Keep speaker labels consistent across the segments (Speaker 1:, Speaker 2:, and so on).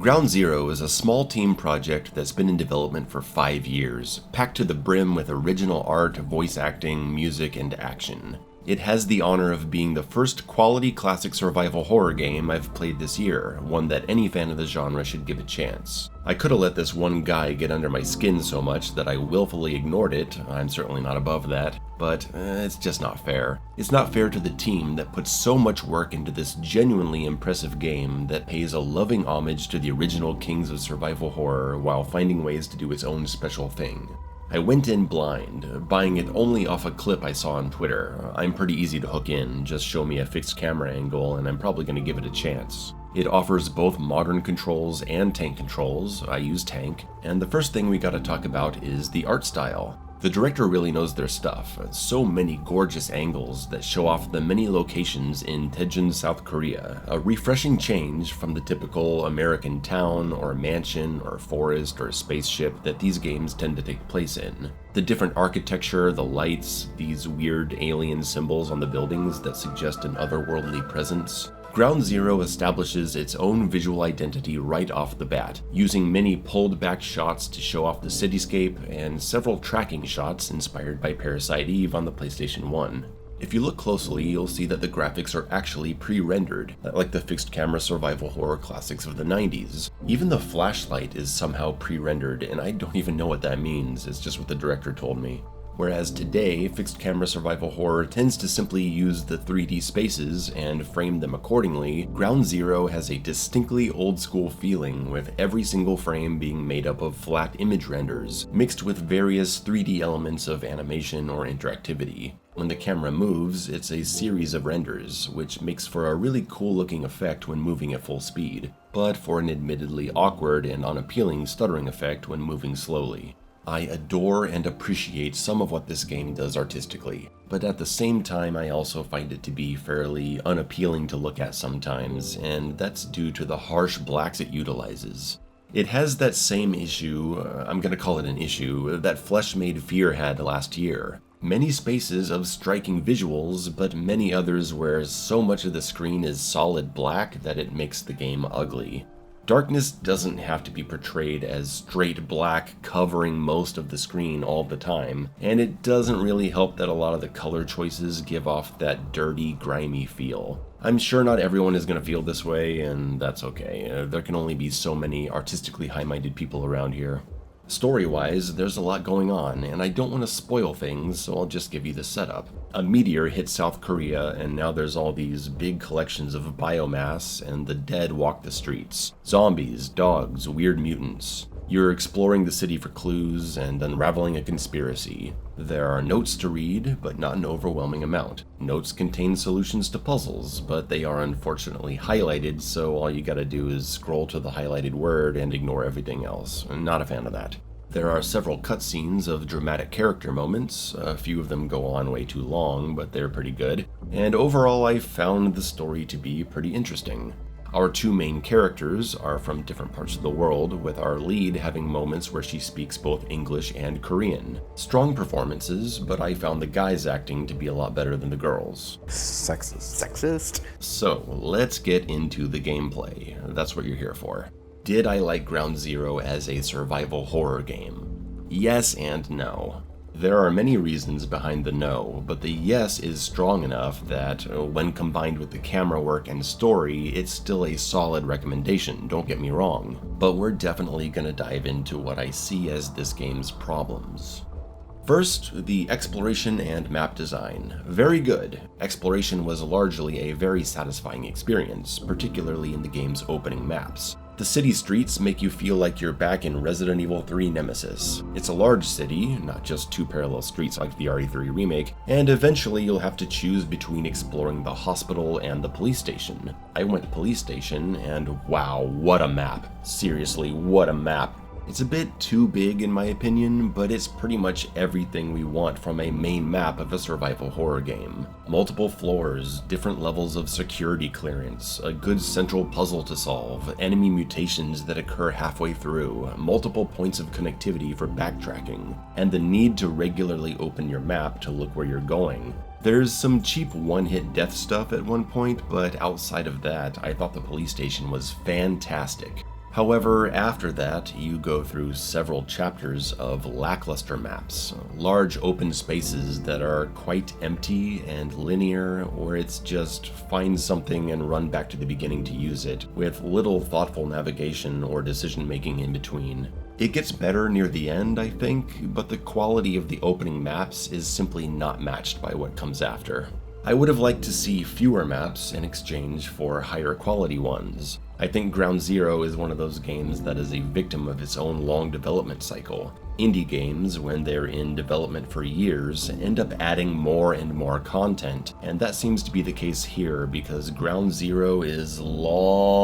Speaker 1: Ground Zero is a small team project that's been in development for 5 years, packed to the brim with original art, voice acting, music, and action. It has the honor of being the first quality classic survival horror game I've played this year, one that any fan of the genre should give a chance. I could have let this one guy get under my skin so much that I willfully ignored it. I'm certainly not above that, but it's just not fair. It's not fair to the team that puts so much work into this genuinely impressive game that pays a loving homage to the original kings of survival horror while finding ways to do its own special thing. I went in blind, buying it only off a clip I saw on Twitter. I'm pretty easy to hook in, just show me a fixed camera angle and I'm probably going to give it a chance. It offers both modern controls and tank controls. I use tank, and the first thing we gotta talk about is the art style. The director really knows their stuff. So many gorgeous angles that show off the many locations in Daejeon, South Korea. A refreshing change from the typical American town or mansion or forest or spaceship that these games tend to take place in. The different architecture, the lights, these weird alien symbols on the buildings that suggest an otherworldly presence. Ground Zero establishes its own visual identity right off the bat, using many pulled back shots to show off the cityscape and several tracking shots inspired by Parasite Eve on the PlayStation 1. If you look closely, you'll see that the graphics are actually pre-rendered, like the fixed camera survival horror classics of the 90s. Even the flashlight is somehow pre-rendered, and I don't even know what that means, it's just what the director told me. Whereas today, fixed camera survival horror tends to simply use the 3D spaces and frame them accordingly, Ground Zero has a distinctly old school feeling, with every single frame being made up of flat image renders, mixed with various 3D elements of animation or interactivity. When the camera moves, it's a series of renders, which makes for a really cool looking effect when moving at full speed, but for an admittedly awkward and unappealing stuttering effect when moving slowly. I adore and appreciate some of what this game does artistically, but at the same time I also find it to be fairly unappealing to look at sometimes, and that's due to the harsh blacks it utilizes. It has that same issue, I'm gonna call it an issue, that Flesh Made Fear had last year. Many spaces of striking visuals, but many others where so much of the screen is solid black that it makes the game ugly. Darkness doesn't have to be portrayed as straight black covering most of the screen all the time, and it doesn't really help that a lot of the color choices give off that dirty, grimy feel. I'm sure not everyone is going to feel this way, and that's okay. There can only be so many artistically high-minded people around here. Story-wise, there's a lot going on, and I don't want to spoil things, so I'll just give you the setup. A meteor hit South Korea, and now there's all these big collections of biomass, and the dead walk the streets. Zombies, dogs, weird mutants. You're exploring the city for clues and unraveling a conspiracy. There are notes to read, but not an overwhelming amount. Notes contain solutions to puzzles, but they are unfortunately highlighted, so all you gotta do is scroll to the highlighted word and ignore everything else. I'm not a fan of that. There are several cutscenes of dramatic character moments. A few of them go on way too long, but they're pretty good. And overall, I found the story to be pretty interesting. Our two main characters are from different parts of the world, with our lead having moments where she speaks both English and Korean. Strong performances, but I found the guys acting to be a lot better than the girls.
Speaker 2: Sexist.
Speaker 1: So, let's get into the gameplay. That's what you're here for. Did I like Ground Zero as a survival horror game? Yes and no. There are many reasons behind the no, but the yes is strong enough that, when combined with the camera work and story, it's still a solid recommendation, don't get me wrong. But we're definitely gonna dive into what I see as this game's problems. First, the exploration and map design. Very good. Exploration was largely a very satisfying experience, particularly in the game's opening maps. The city streets make you feel like you're back in Resident Evil 3 Nemesis. It's a large city, not just two parallel streets like the RE3 remake, and eventually you'll have to choose between exploring the hospital and the police station. I went police station, and wow, what a map. Seriously, what a map. It's a bit too big in my opinion, but it's pretty much everything we want from a main map of a survival horror game. Multiple floors, different levels of security clearance, a good central puzzle to solve, enemy mutations that occur halfway through, multiple points of connectivity for backtracking, and the need to regularly open your map to look where you're going. There's some cheap one-hit death stuff at one point, but outside of that, I thought the police station was fantastic. However, after that, you go through several chapters of lackluster maps, large open spaces that are quite empty and linear, or it's just find something and run back to the beginning to use it, with little thoughtful navigation or decision making in between. It gets better near the end, I think, but the quality of the opening maps is simply not matched by what comes after. I would have liked to see fewer maps in exchange for higher quality ones. I think Ground Zero is one of those games that is a victim of its own long development cycle. Indie games, when they're in development for years, end up adding more and more content, and that seems to be the case here because Ground Zero is long.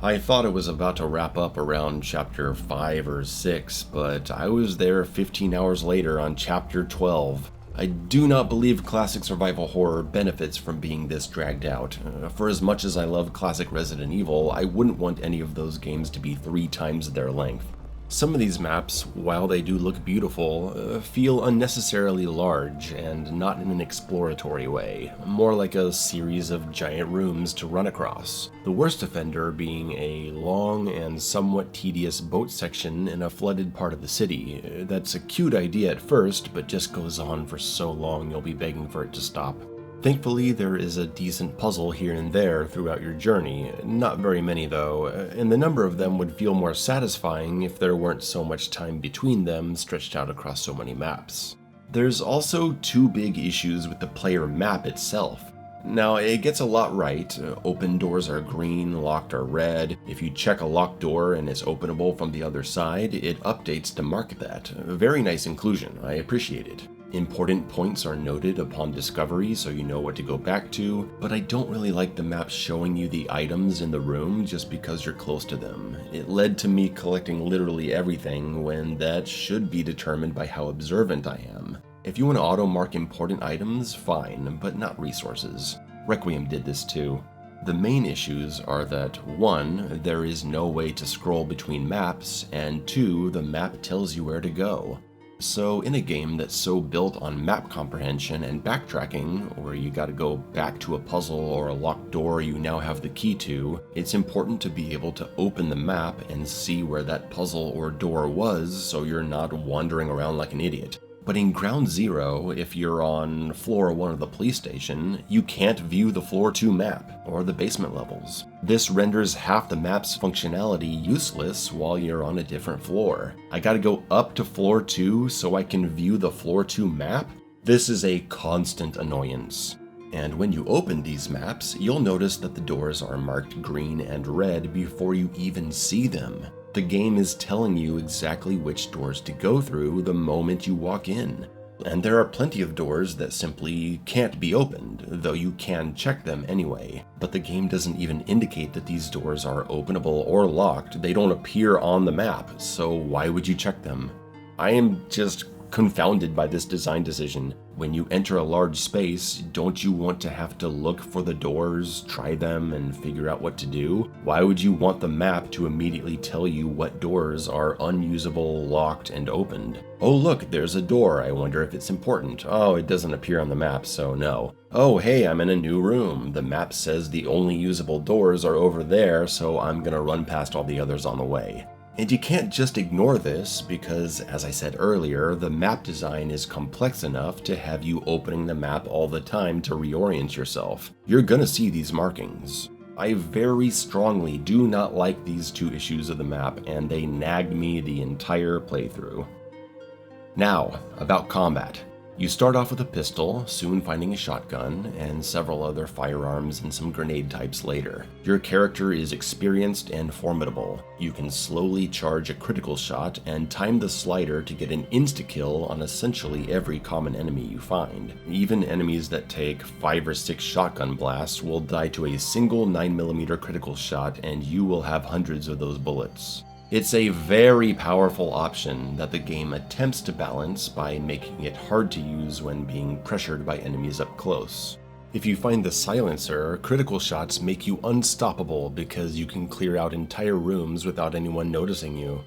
Speaker 1: I thought it was about to wrap up around chapter 5 or 6, but I was there 15 hours later on chapter 12. I do not believe classic survival horror benefits from being this dragged out. For as much as I love classic Resident Evil, I wouldn't want any of those games to be 3 times their length. Some of these maps, while they do look beautiful, feel unnecessarily large and not in an exploratory way, more like a series of giant rooms to run across. The worst offender being a long and somewhat tedious boat section in a flooded part of the city. That's a cute idea at first, but just goes on for so long you'll be begging for it to stop. Thankfully, there is a decent puzzle here and there throughout your journey, not very many though, and the number of them would feel more satisfying if there weren't so much time between them stretched out across so many maps. There's also 2 big issues with the player map itself. Now, it gets a lot right. Open doors are green, locked are red. If you check a locked door and it's openable from the other side, it updates to mark that. Very nice inclusion, I appreciate it. Important points are noted upon discovery so you know what to go back to, but I don't really like the map showing you the items in the room just because you're close to them. It led to me collecting literally everything when that should be determined by how observant I am. If you want to auto-mark important items, fine, but not resources. Requiem did this too. The main issues are that 1, there is no way to scroll between maps, and 2, the map tells you where to go. So in a game that's so built on map comprehension and backtracking, where you gotta go back to a puzzle or a locked door you now have the key to, it's important to be able to open the map and see where that puzzle or door was so you're not wandering around like an idiot. But in Ground Zero, if you're on floor 1 of the police station, you can't view the floor 2 map, or the basement levels. This renders half the map's functionality useless while you're on a different floor. I gotta go up to floor 2 so I can view the floor 2 map? This is a constant annoyance. And when you open these maps, you'll notice that the doors are marked green and red before you even see them. The game is telling you exactly which doors to go through the moment you walk in. And there are plenty of doors that simply can't be opened, though you can check them anyway. But the game doesn't even indicate that these doors are openable or locked. They don't appear on the map, so why would you check them? I am just confounded by this design decision. When you enter a large space, don't you want to have to look for the doors, try them, and figure out what to do? Why would you want the map to immediately tell you what doors are unusable, locked, and opened? Oh look, there's a door, I wonder if it's important. Oh, it doesn't appear on the map, so no. Oh hey, I'm in a new room. The map says the only usable doors are over there, so I'm gonna run past all the others on the way. And you can't just ignore this because, as I said earlier, the map design is complex enough to have you opening the map all the time to reorient yourself. You're gonna see these markings. I very strongly do not like these 2 issues of the map, and they nagged me the entire playthrough. Now, about combat. You start off with a pistol, soon finding a shotgun, and several other firearms and some grenade types later. Your character is experienced and formidable. You can slowly charge a critical shot and time the slider to get an insta-kill on essentially every common enemy you find. Even enemies that take 5 or 6 shotgun blasts will die to a single 9mm critical shot, and you will have hundreds of those bullets. It's a very powerful option that the game attempts to balance by making it hard to use when being pressured by enemies up close. If you find the silencer, critical shots make you unstoppable because you can clear out entire rooms without anyone noticing you.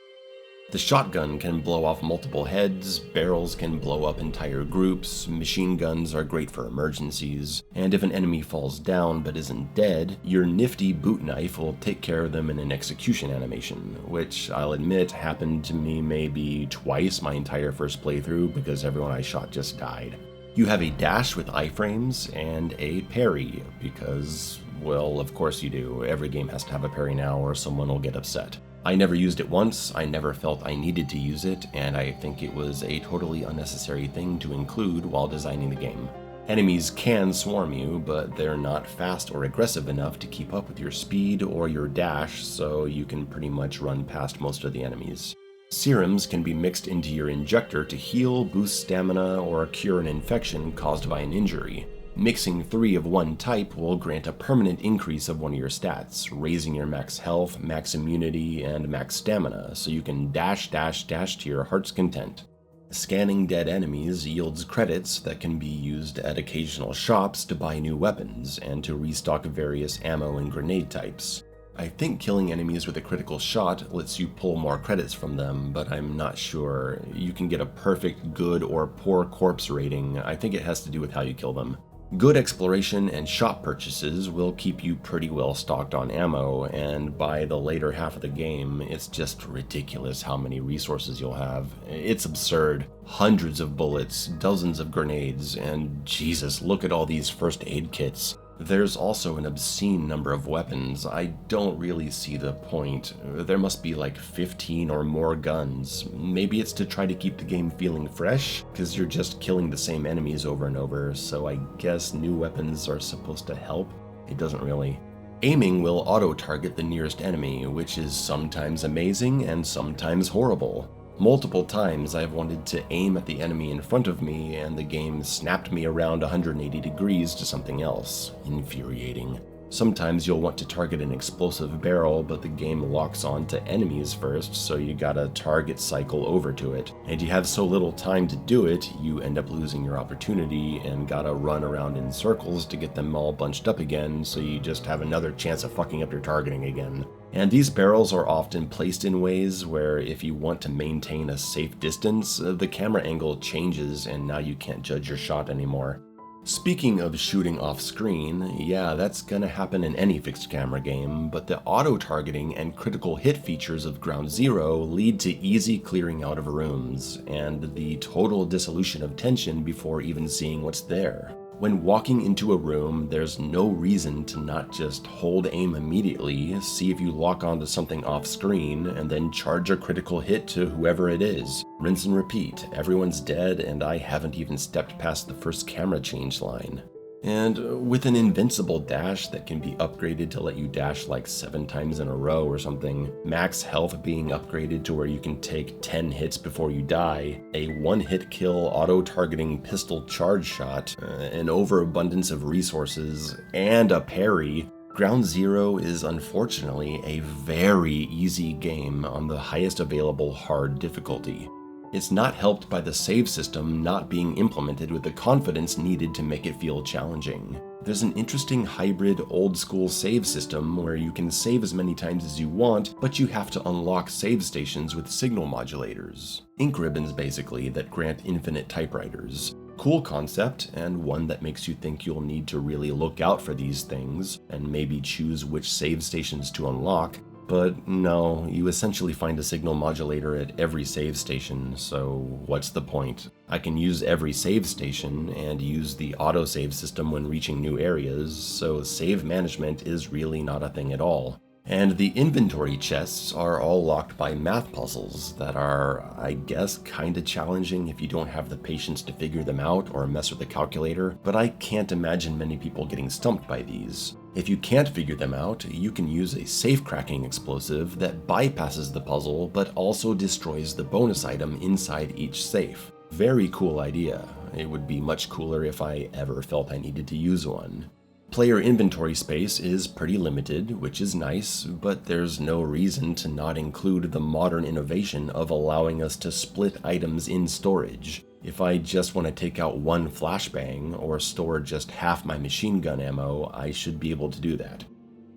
Speaker 1: The shotgun can blow off multiple heads, barrels can blow up entire groups, machine guns are great for emergencies, and if an enemy falls down but isn't dead, your nifty boot knife will take care of them in an execution animation, which I'll admit happened to me maybe twice my entire first playthrough because everyone I shot just died. You have a dash with iframes and a parry, because, well, of course you do. Every game has to have a parry now or someone will get upset. I never used it once, I never felt I needed to use it, and I think it was a totally unnecessary thing to include while designing the game. Enemies can swarm you, but they're not fast or aggressive enough to keep up with your speed or your dash, so you can pretty much run past most of the enemies. Serums can be mixed into your injector to heal, boost stamina, or cure an infection caused by an injury. Mixing 3 of one type will grant a permanent increase of one of your stats, raising your max health, max immunity, and max stamina, so you can dash to your heart's content. Scanning dead enemies yields credits that can be used at occasional shops to buy new weapons, and to restock various ammo and grenade types. I think killing enemies with a critical shot lets you pull more credits from them, but I'm not sure. You can get a perfect, good, or poor corpse rating. I think it has to do with how you kill them. Good exploration and shop purchases will keep you pretty well stocked on ammo, and by the later half of the game, it's just ridiculous how many resources you'll have. It's absurd. Hundreds of bullets, dozens of grenades, and Jesus, look at all these first aid kits. There's also an obscene number of weapons. I don't really see the point. There must be like 15 or more guns. Maybe it's to try to keep the game feeling fresh, because you're just killing the same enemies over and over, so I guess new weapons are supposed to help? It doesn't really. Aiming will auto-target the nearest enemy, which is sometimes amazing and sometimes horrible. Multiple times I've wanted to aim at the enemy in front of me and the game snapped me around 180 degrees to something else. Infuriating. Sometimes you'll want to target an explosive barrel, but the game locks on to enemies first, so you gotta target cycle over to it. And you have so little time to do it, you end up losing your opportunity and gotta run around in circles to get them all bunched up again, so you just have another chance of fucking up your targeting again. And these barrels are often placed in ways where if you want to maintain a safe distance, the camera angle changes and now you can't judge your shot anymore. Speaking of shooting off screen, yeah, that's gonna happen in any fixed camera game, but the auto-targeting and critical hit features of Ground Zero lead to easy clearing out of rooms, and the total dissolution of tension before even seeing what's there. When walking into a room, there's no reason to not just hold aim immediately, see if you lock onto something off screen, and then charge a critical hit to whoever it is. Rinse and repeat, everyone's dead and I haven't even stepped past the first camera change line. And with an invincible dash that can be upgraded to let you dash like 7 times in a row or something, max health being upgraded to where you can take 10 hits before you die, a one-hit kill auto-targeting pistol charge shot, an overabundance of resources, and a parry, Ground Zero is unfortunately a very easy game on the highest available hard difficulty. It's not helped by the save system not being implemented with the confidence needed to make it feel challenging. There's an interesting hybrid old-school save system where you can save as many times as you want, but you have to unlock save stations with signal modulators. Ink ribbons, basically, that grant infinite typewriters. Cool concept, and one that makes you think you'll need to really look out for these things, and maybe choose which save stations to unlock. But no, you essentially find a signal modulator at every save station, so what's the point? I can use every save station and use the autosave system when reaching new areas, so save management is really not a thing at all. And the inventory chests are all locked by math puzzles that are, I guess, kinda challenging if you don't have the patience to figure them out or mess with the calculator, but I can't imagine many people getting stumped by these. If you can't figure them out, you can use a safe-cracking explosive that bypasses the puzzle but also destroys the bonus item inside each safe. Very cool idea. It would be much cooler if I ever felt I needed to use one. Player inventory space is pretty limited, which is nice, but there's no reason to not include the modern innovation of allowing us to split items in storage. If I just want to take out one flashbang or store just half my machine gun ammo, I should be able to do that.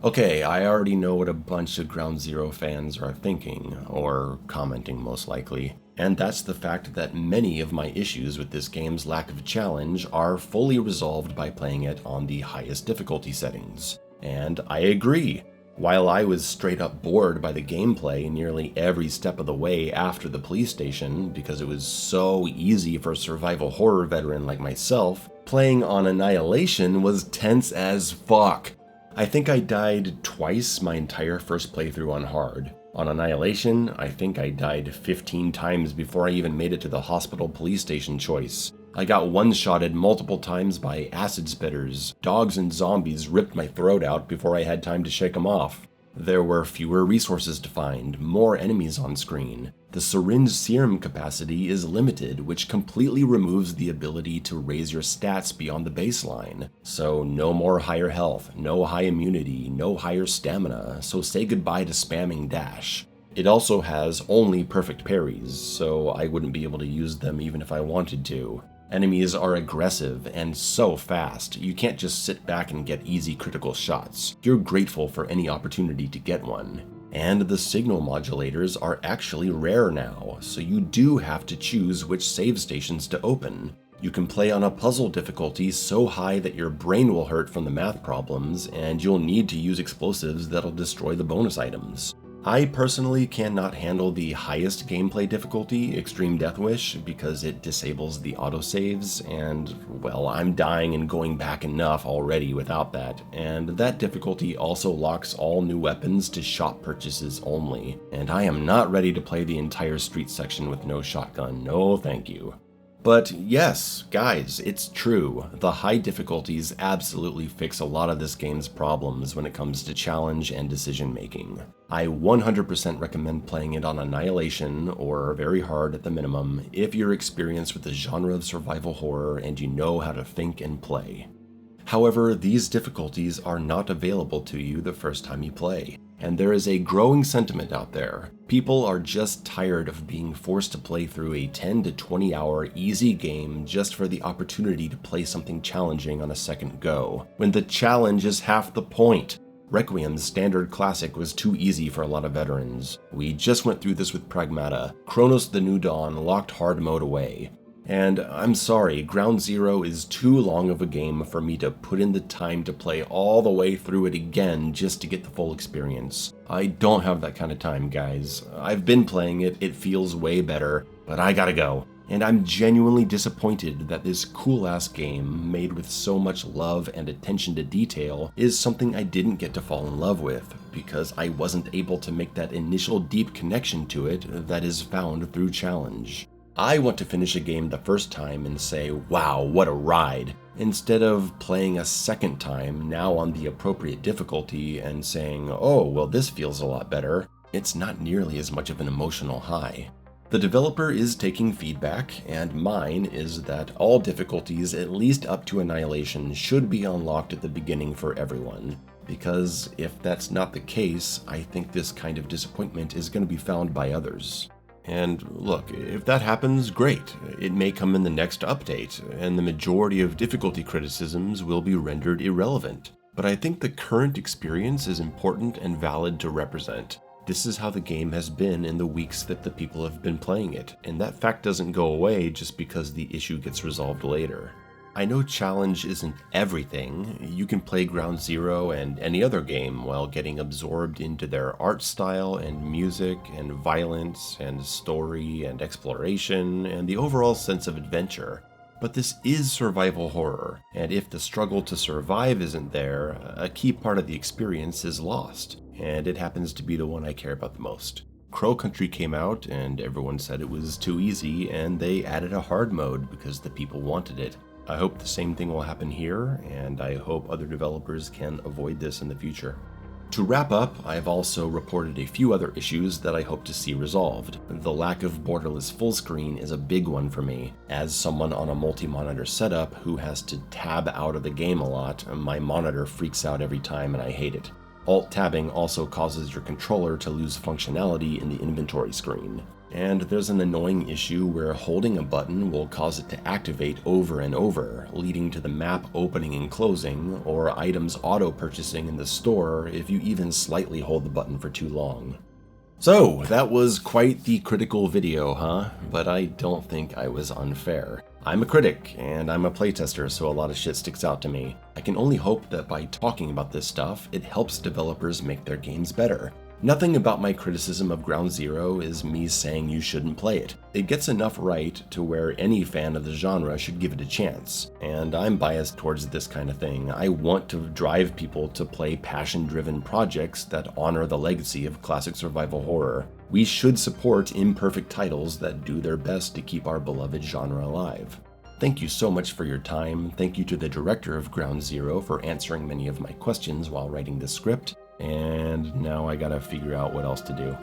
Speaker 1: Okay, I already know what a bunch of Ground Zero fans are thinking, or commenting most likely, and that's the fact that many of my issues with this game's lack of challenge are fully resolved by playing it on the highest difficulty settings. And I agree. While I was straight up bored by the gameplay nearly every step of the way after the police station because it was so easy for a survival horror veteran like myself, playing on Annihilation was tense as fuck. I think I died twice my entire first playthrough on hard. On Annihilation, I think I died 15 times before I even made it to the hospital police station choice. I got one-shotted multiple times by acid spitters. Dogs and zombies ripped my throat out before I had time to shake them off. There were fewer resources to find, more enemies on screen. The syringe serum capacity is limited, which completely removes the ability to raise your stats beyond the baseline. So no more higher health, no high immunity, no higher stamina, so say goodbye to spamming dash. It also has only perfect parries, so I wouldn't be able to use them even if I wanted to. Enemies are aggressive and so fast, you can't just sit back and get easy critical shots. You're grateful for any opportunity to get one. And the signal modulators are actually rare now, so you do have to choose which save stations to open. You can play on a puzzle difficulty so high that your brain will hurt from the math problems, and you'll need to use explosives that'll destroy the bonus items. I personally cannot handle the highest gameplay difficulty, Extreme Deathwish, because it disables the autosaves, and, well, I'm dying and going back enough already without that, and that difficulty also locks all new weapons to shop purchases only, and I am not ready to play the entire street section with no shotgun, no thank you. But yes, guys, it's true. The high difficulties absolutely fix a lot of this game's problems when it comes to challenge and decision making. I 100% recommend playing it on Annihilation, or very hard at the minimum, if you're experienced with the genre of survival horror and you know how to think and play. However, these difficulties are not available to you the first time you play. And there is a growing sentiment out there. People are just tired of being forced to play through a 10 to 20 hour easy game just for the opportunity to play something challenging on a second go, when the challenge is half the point. Requiem's standard classic was too easy for a lot of veterans. We just went through this with Pragmata. Chronos the New Dawn locked hard mode away. And I'm sorry, Ground Zero is too long of a game for me to put in the time to play all the way through it again just to get the full experience. I don't have that kind of time, guys. I've been playing it, it feels way better, but I gotta go. And I'm genuinely disappointed that this cool-ass game, made with so much love and attention to detail, is something I didn't get to fall in love with, because I wasn't able to make that initial deep connection to it that is found through challenge. I want to finish a game the first time and say, wow, what a ride, instead of playing a second time, now on the appropriate difficulty, and saying, oh, well this feels a lot better. It's not nearly as much of an emotional high. The developer is taking feedback, and mine is that all difficulties, at least up to Annihilation, should be unlocked at the beginning for everyone. Because if that's not the case, I think this kind of disappointment is going to be found by others. And look, if that happens, great. It may come in the next update, and the majority of difficulty criticisms will be rendered irrelevant. But I think the current experience is important and valid to represent. This is how the game has been in the weeks that the people have been playing it, and that fact doesn't go away just because the issue gets resolved later. I know challenge isn't everything. You can play Ground Zero and any other game while getting absorbed into their art style and music and violence and story and exploration and the overall sense of adventure. But this is survival horror, and if the struggle to survive isn't there, a key part of the experience is lost, and it happens to be the one I care about the most. Crow Country came out and everyone said it was too easy, and they added a hard mode because the people wanted it. I hope the same thing will happen here, and I hope other developers can avoid this in the future. To wrap up, I've also reported a few other issues that I hope to see resolved. The lack of borderless full screen is a big one for me. As someone on a multi-monitor setup who has to tab out of the game a lot, my monitor freaks out every time and I hate it. Alt-tabbing also causes your controller to lose functionality in the inventory screen. And there's an annoying issue where holding a button will cause it to activate over and over, leading to the map opening and closing, or items auto-purchasing in the store if you even slightly hold the button for too long. So, that was quite the critical video, huh? But I don't think I was unfair. I'm a critic, and I'm a playtester, so a lot of shit sticks out to me. I can only hope that by talking about this stuff, it helps developers make their games better. Nothing about my criticism of Ground Zero is me saying you shouldn't play it. It gets enough right to where any fan of the genre should give it a chance, and I'm biased towards this kind of thing. I want to drive people to play passion-driven projects that honor the legacy of classic survival horror. We should support imperfect titles that do their best to keep our beloved genre alive. Thank you so much for your time. Thank you to the director of Ground Zero for answering many of my questions while writing this script. And now I gotta figure out what else to do.